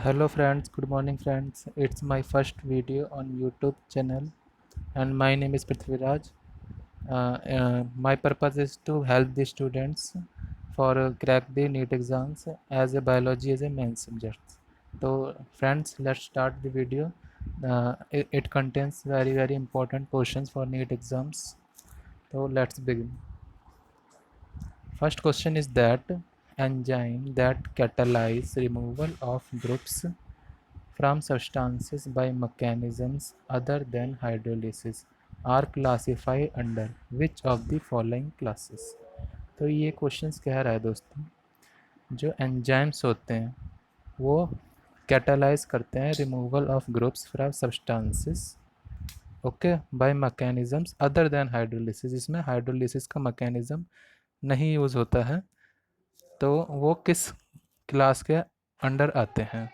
Hello friends, good morning friends. It's my first video on YouTube channel and my name is Prithviraj. My purpose is to help the students for crack the NEET exams as a biology as a main subject. So friends, let's start the video. It contains very important questions for NEET exams. So let's begin. First question is that enzyme that catalyze removal of groups from substances by mechanisms other than hydrolysis are classified under which of the following classes। तो ये questions कह रहा है दोस्तों, जो enzymes होते हैं वो कैटालाइज करते हैं removal of groups from substances okay by mechanisms other than hydrolysis. इसमें हाइड्रोलिसिस का मैकेनिज्म नहीं यूज़ होता है, तो वो किस क्लास के अंडर आते हैं।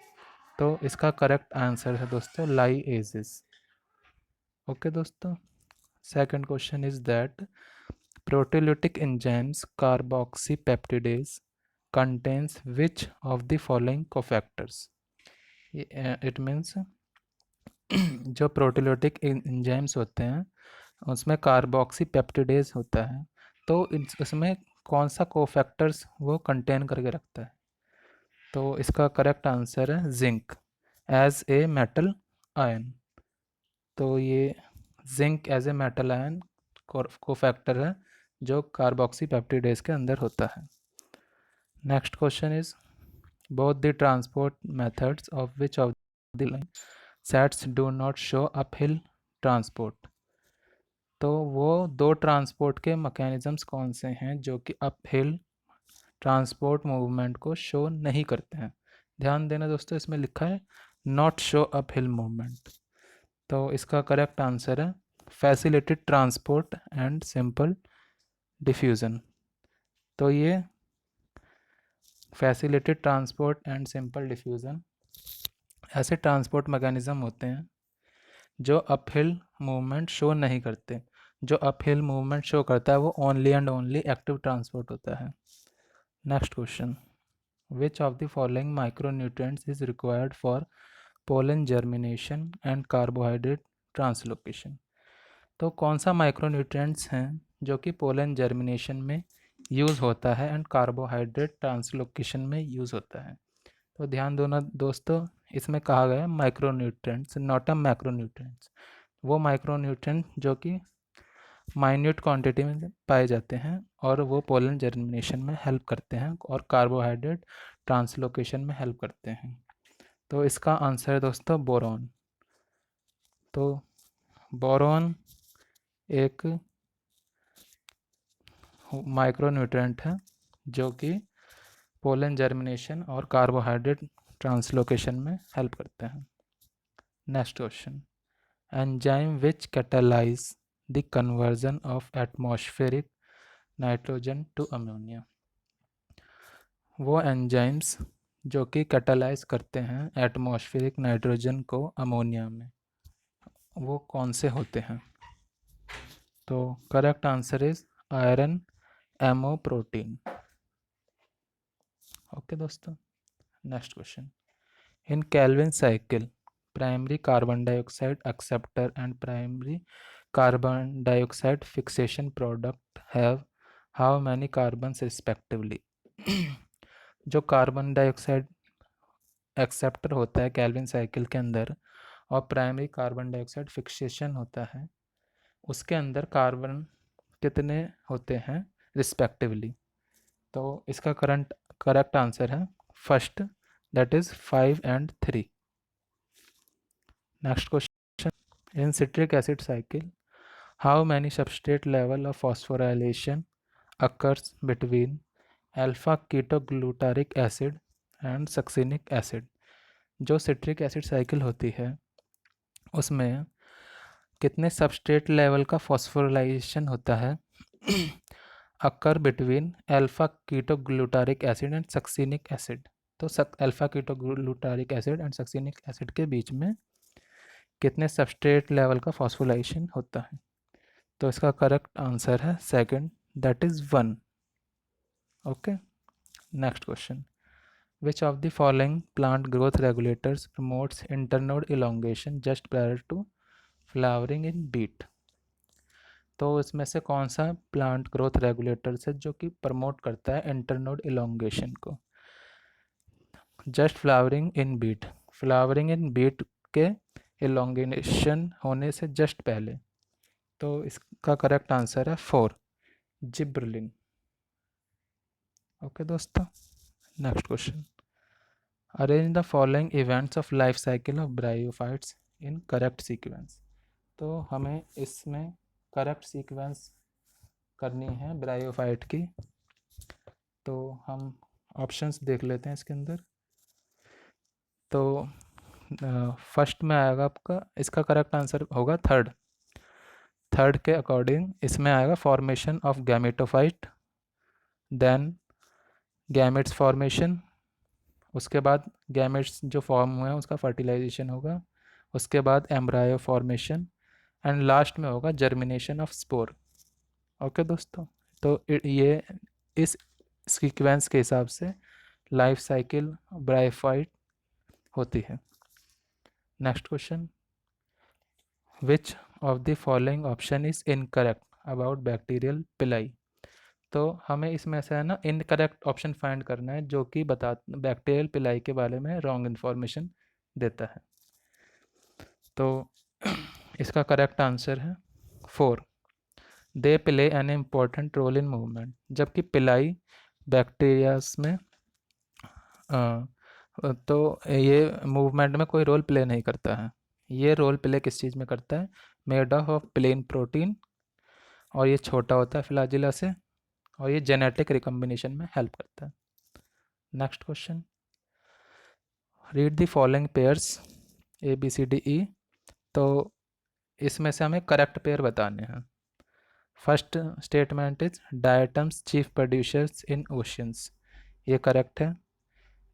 तो इसका करेक्ट आंसर है दोस्तों लाइएजेस। ओके दोस्तों, second question is that proteolytic enzymes carboxypeptidase contains which of the following cofactors. It means जो प्रोटीओलिटिक एंजाइम्स होते हैं उसमें कार्बोक्सीपेप्टिडेज होता है, तो उसमें कौन सा कोफैक्टर्स वो कंटेन करके रखता है। तो इसका करेक्ट आंसर है zinc as a metal ion. तो ये zinc as a metal ion cofactor है जो कार्बोक्सीपेप्टिडेज के अंदर होता है। Next question is both the transport methods of which of the line sets do not show uphill transport. तो वो दो ट्रांसपोर्ट के मैकेनिज्म्स कौन से हैं जो कि अपहिल ट्रांसपोर्ट मूवमेंट को शो नहीं करते हैं। ध्यान देना दोस्तों, इसमें लिखा है नॉट शो अपहिल मूवमेंट। तो इसका करेक्ट आंसर है facilitated transport and simple diffusion. तो ये facilitated transport and simple diffusion ऐसे ट्रांसपोर्ट मैकेनिज़्म होते हैं जो अपहिल मूवमेंट शो नहीं करते। जो अपहिल मूवमेंट शो करता है वो only and only active transport होता है। Next question, which of the following micronutrients is required for pollen germination and carbohydrate translocation. तो कौन सा माइक्रोन्यूट्रिएंट्स हैं जो कि पोलन जर्मिनेशन में यूज़ होता है एंड कार्बोहाइड्रेट ट्रांसलोकेशन में यूज़ होता है। तो ध्यान दो ना दोस्तों, इसमें कहा गया है माइक्रोन्यूट्रिएंट्स नॉट अ मैक्रोन्यूट्रिएंट्स। वो माइक्रोन्यूट्रिएंट जो कि माइन्यूट क्वांटिटी में पाए जाते हैं और वो पोलन जर्मिनेशन में हेल्प करते हैं और कार्बोहाइड्रेट ट्रांसलोकेशन में हेल्प करते हैं। तो इसका आंसर है दोस्तों बोरॉन। तो बोरॉन एक माइक्रोन्यूट्रिएंट है जो कि पोलन जर्मिनेशन और कार्बोहाइड्रेट ट्रांसलोकेशन में हेल्प करते हैं। Next question, enzyme which catalyse the conversion of atmospheric nitrogen to ammonia. वो एंजाइम्स जो कि कैटालाइज करते हैं एटमॉस्फेरिक नाइट्रोजन को अमोनिया में, वो कौन से होते हैं। तो correct answer is iron MO protein. Okay दोस्तों, next question, in Calvin cycle primary carbon dioxide acceptor and primary carbon dioxide fixation product have how many carbons respectively. जो कार्बन डाइऑक्साइड एक्सेप्टर होता है कैल्विन साइकिल के अंदर और primary carbon dioxide fixation होता है, उसके अंदर कार्बन कितने होते हैं रिस्पेक्टिवली। तो इसका करेक्ट आंसर है first, that is 5 and 3। Next question, in citric acid cycle how many substrate level of phosphorylation occurs between alpha ketoglutaric acid and succinic acid. जो सिट्रिक एसिड साइकिल होती है उसमें कितने सबस्ट्रेट लेवल का phosphorylation होता है occur between alpha ketoglutaric acid and succinic acid. तो alpha ketoglutaric acid and succinic acid के बीच में कितने सबस्ट्रेट लेवल का फॉस्फोराइलेशन होता है। तो इसका करेक्ट आंसर है second, that is 1। Okay, next question, Which of the following plant growth regulators promotes internode elongation just prior to flowering in beet? तो इसमें से कौन सा प्लांट ग्रोथ रेगुलेटर है जो कि प्रमोट करता है इंटरनोड इलोंगेशन को? Just flowering in beet, flowering in beet के इलोंगेशन होने से जस्ट पहले। तो इसका करेक्ट आंसर है 4, जिब्रलिन। ओके दोस्तों, next question. Arrange the following events of life cycle of bryophytes in correct sequence. तो हमें इसमें करेक्ट सीक्वेंस करनी है ब्रायोफाइट की। तो हम ऑप्शंस देख लेते हैं इसके अंदर। तो फर्स्ट में आएगा आपका, इसका करेक्ट आंसर होगा थर्ड के अकॉर्डिंग इसमें आएगा formation of gametophyte, then gametes formation, उसके बाद गैमेट्स जो फॉर्म हुए हैं उसका फर्टिलाइजेशन होगा, उसके बाद एम्ब्रायो फॉर्मेशन एंड लास्ट में होगा जर्मिनेशन ऑफ स्पोर। ओके दोस्तों, तो ये इस सीक्वेंस के हिसाब से लाइफ साइकिल ब्रायोफाइट होती है। Next question, which of the following option is incorrect about bacterial पिलाई। तो हमें इसमें से है ना इनकरेक्ट ऑप्शन फाइंड करना है जो कि बता बैक्टीरियल पिलाई के बारे में रॉन्ग इन्फॉर्मेशन देता है। तो इसका करेक्ट आंसर है 4, they play an important role in movement. जबकि पिलाई बैक्टीरियाज में तो ये मूवमेंट में कोई रोल प्ले नहीं करता है। ये रोल प्ले किस चीज़ में करता है? मेड ऑफ प्लेन प्रोटीन, और ये छोटा होता है फ्लैजिला से, और ये जेनेटिक रिकम्बिनेशन में हेल्प करता है। Next question, read the following pairs ABCDE। तो इसमें से हमें करेक्ट पेयर बताने हैं। First statement is diatoms chief producers in oceans, ये करेक्ट है।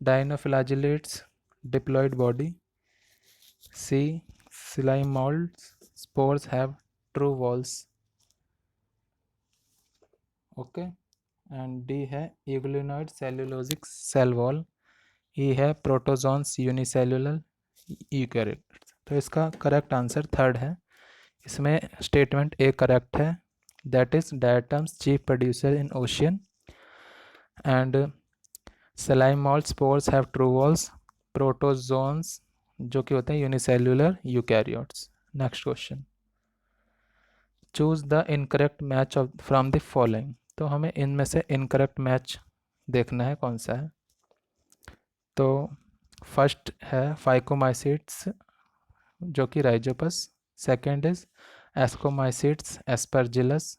Dinoflagellates diploid body, C slime moulds spores have true walls, okay, and D है euglenoid cellulosic cell wall, E है प्रोटोजोन्स यूनिसेल्युलर यूकैरियोट्स। तो इसका correct answer third है। इसमें statement A correct है, that is diatoms chief producer in ocean and slime mold spores have true walls, protozoans जो कि होते हैं unicellular eukaryotes. Next question, choose the incorrect match of from the following. तो हमें इनमें से इनकरेक्ट मैच देखना है कौन सा है। तो फर्स्ट है फाइकोमाइसिट्स जो कि Rhizopus, second is ascomycetes Aspergillus,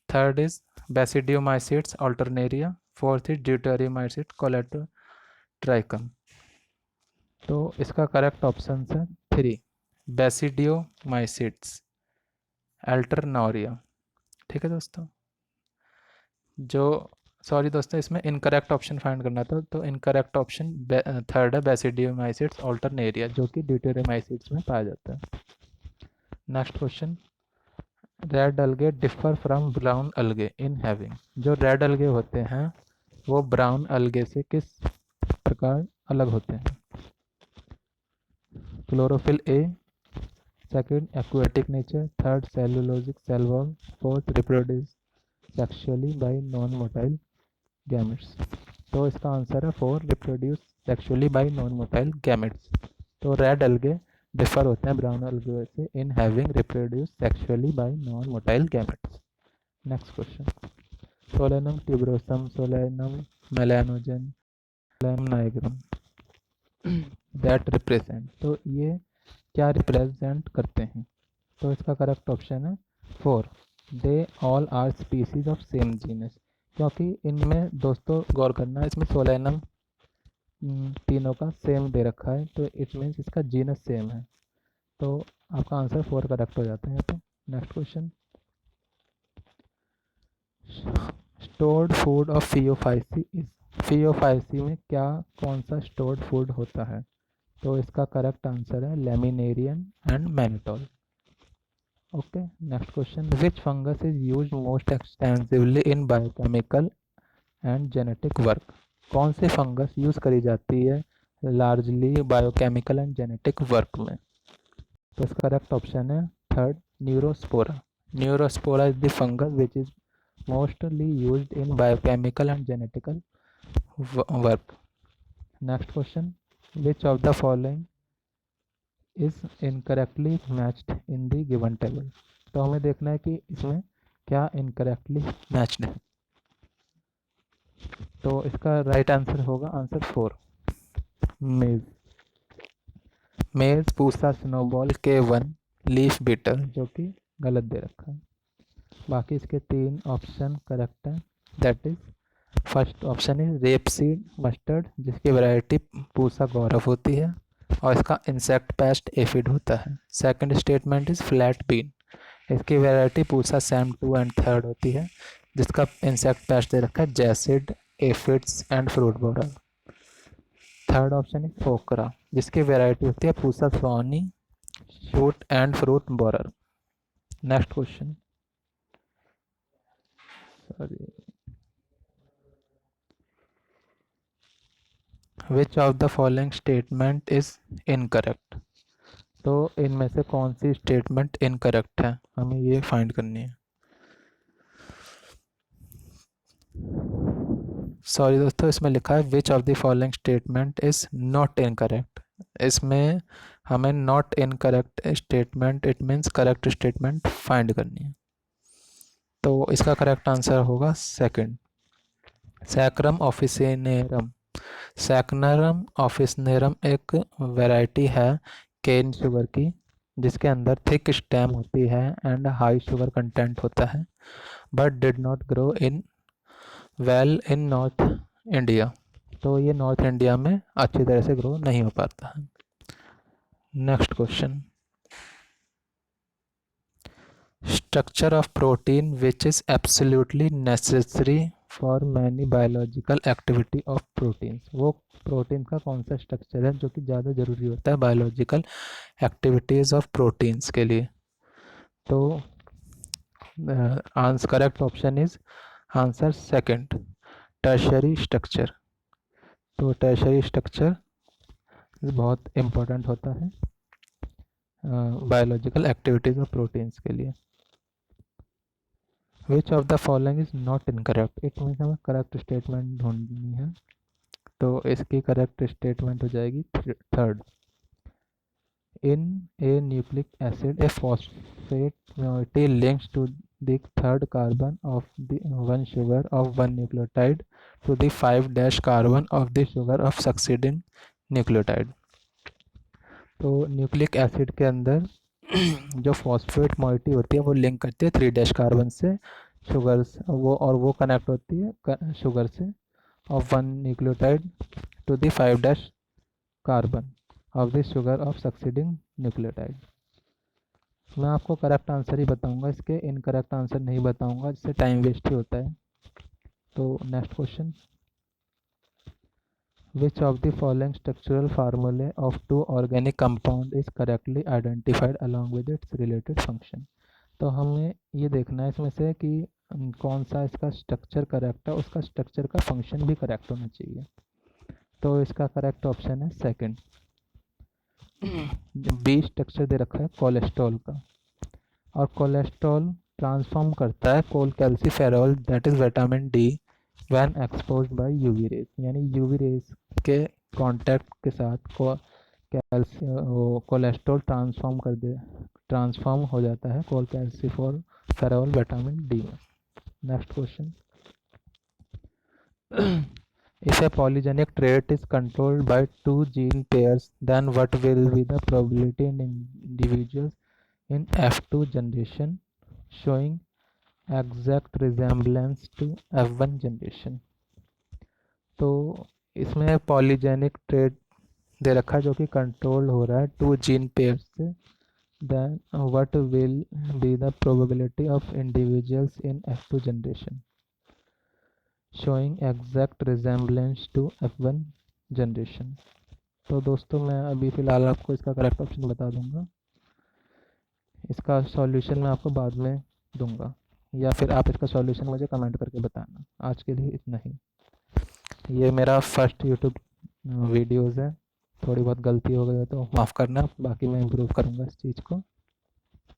third is basidiomycetes Alternaria, fourth is deuteromycetes Colletotrichum. तो इसका करेक्ट ऑप्शन है 3, बेसिडियोमाइसिट्स अल्टरनोरिया। ठीक है दोस्तों, जो सॉरी दोस्तों, इसमें इनकरेक्ट ऑप्शन फाइंड करना था। तो इनकरेक्ट ऑप्शन थर्ड है बेसिडियोमाइसिट्स अल्टरनेरिया जो कि ड्यूटेरियोमाइसिट्स में पाया जाता है। Next question, red algae differ from brown अलगे इन हैविंग। जो रेड अलगे होते हैं वो ब्राउन अलगे से किस प्रकार अलग होते हैं? Chlorophyll A, second aquatic nature, third cellulosic cell wall, fourth reproduce sexually by non motile gametes. तो इसका आंसर है 4, reproduce sexually by non motile gametes. तो रेड अलगे डिफर होते हैं ब्राउन अलगे से in having reproduce sexually by non motile gametes. Next question, Solanum tuberosum, Solanum melongena, Solanum nigrum that represent. तो ये क्या रिप्रेजेंट करते हैं? तो इसका करेक्ट ऑप्शन है 4, they all are species of same genus. क्योंकि इनमें दोस्तों गौर करना, इसमें सोलेनम तीनों का सेम दे रखा है, तो इट मीन्स इसका जीनस सेम है। तो आपका आंसर 4 करेक्ट हो जाता है यहाँ पे। Next question, stored food of Phaeophyceae is. Phaeophyceae में क्या कौन सा स्टोर्ड फूड होता है? तो इसका करेक्ट आंसर है laminarin and mannitol. Okay, next question, which fungus is used most extensively in biochemical and genetic work. कौन सी फंगस यूज़ करी जाती है largely biochemical and genetic work में? तो इसका करेक्ट ऑप्शन है third, Neurospora. Neurospora is the fungus which is mostly used in biochemical and genetical work. Next question, which of the following is incorrectly matched in the given table? तो हमें देखना है कि इसमें क्या इनकरेक्टली मैच्ड है। तो इसका राइट आंसर होगा आंसर 4, मेज। मेज, Pusa, snowball, K1, leaf beater, जो कि गलत दे रखा है। बाकी इसके 3 ऑप्शन करेक्ट हैं। That is first option is rapeseed mustard, जिसकी वैरायटी पूसा गौरव होती है और इसका इंसेक्ट पेस्ट एफिड होता है। Second statement is flat bean, इसकी वैरायटी पूसा सैम 2 एंड 3 होती है, जिसका इंसेक्ट पेस्ट दे रखा है jassid, aphids and fruit borer. Third option is ओकरा, जिसकी वैरायटी होती है Pusa Swani, shoot and fruit borer. Next question, sorry, which of the following statement is incorrect? तो इनमें से कौन सी स्टेटमेंट इनकरेक्ट है, हमें ये फाइंड करनी है। सॉरी दोस्तों, इसमें लिखा है विच of the following statement is not incorrect. इसमें हमें not incorrect statement, it means correct statement find करनी है। तो इसका करेक्ट आंसर होगा सेकंड, सैक्रम ऑफिसिनेरम। सैक्नरम ऑफिसनेरम एक वैरायटी है केन शुगर की, जिसके अंदर थिक स्टेम होती है एंड हाई शुगर कंटेंट होता है, but did not grow in well in north India. तो ये नॉर्थ इंडिया में अच्छी तरह से ग्रो नहीं हो पाता है। Next question, structure of protein which is absolutely necessary for many biological activity of proteins. वो प्रोटीन का कौन सा स्ट्रक्चर है जो कि ज़्यादा ज़रूरी होता है बायोलॉजिकल एक्टिविटीज़ ऑफ प्रोटीन्स के लिए? तो answer correct option is answer second, tertiary structure. तो टर्शरी स्ट्रक्चर बहुत इम्पोर्टेंट होता है बायोलॉजिकल एक्टिविटीज़ ऑफ प्रोटीन्स के लिए। विच of the following is not incorrect, it means हमें करेक्ट स्टेटमेंट ढूंढनी है। तो इसकी करेक्ट स्टेटमेंट हो जाएगी third, in A nucleic acid A phosphate moiety links to the third carbon of the one sugar of one nucleotide to the 5' carbon of the sugar of succeeding nucleotide। तो nucleic acid के अंदर जो phosphate moiety होती है वो link करती है 3' carbon से शुगर से, वो कनेक्ट होती है शुगर से of one nucleotide to the 5' carbon of the sugar of succeeding nucleotide। मैं आपको करेक्ट आंसर ही बताऊंगा, इसके इनकरेक्ट आंसर नहीं बताऊंगा, जिससे टाइम वेस्ट ही होता है। तो next question, which of the following structural formulae of two organic compound is correctly identified along with its related function? तो हमें ये देखना है इसमें से कि कौन सा इसका स्ट्रक्चर करेक्ट है, उसका स्ट्रक्चर का फंक्शन भी करेक्ट होना चाहिए। तो इसका करेक्ट ऑप्शन है सेकंड, बी स्ट्रक्चर दे रखा है कोलेस्ट्रॉल का, और कोलेस्ट्रॉल ट्रांसफॉर्म करता है cholecalciferol that is vitamin D when exposed by UV rays, यानी यूवी रेज के कांटेक्ट के साथ कोलेस्ट्रॉल ट्रांसफॉर्म हो जाता है कोल कैल्सीफेरॉल विटामिन डी में। Next question, if a polygenic trait is controlled by 2 gene pairs, then what will be the probability in individuals in F2 generation showing exact resemblance to F1 generation? तो इसमें polygenic trait दे रखा है जो कि control हो रहा है 2 gene pair से, then what will be the probability of individuals in F2 generation showing exact resemblance to F1 generation? तो दोस्तों मैं अभी फ़िलहाल आपको इसका करेक्ट ऑप्शन बता दूंगा, इसका सॉल्यूशन मैं आपको बाद में दूंगा, या फिर आप इसका सॉल्यूशन मुझे कमेंट करके बताना। आज के लिए इतना ही। ये मेरा फर्स्ट यूट्यूब वीडियोज़ है। थोड़ी बहुत गलती हो गई हो तो माफ़ करना, बाकी मैं इम्प्रूव करूँगा इस चीज़ को।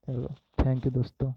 चलो, थैंक यू दोस्तों।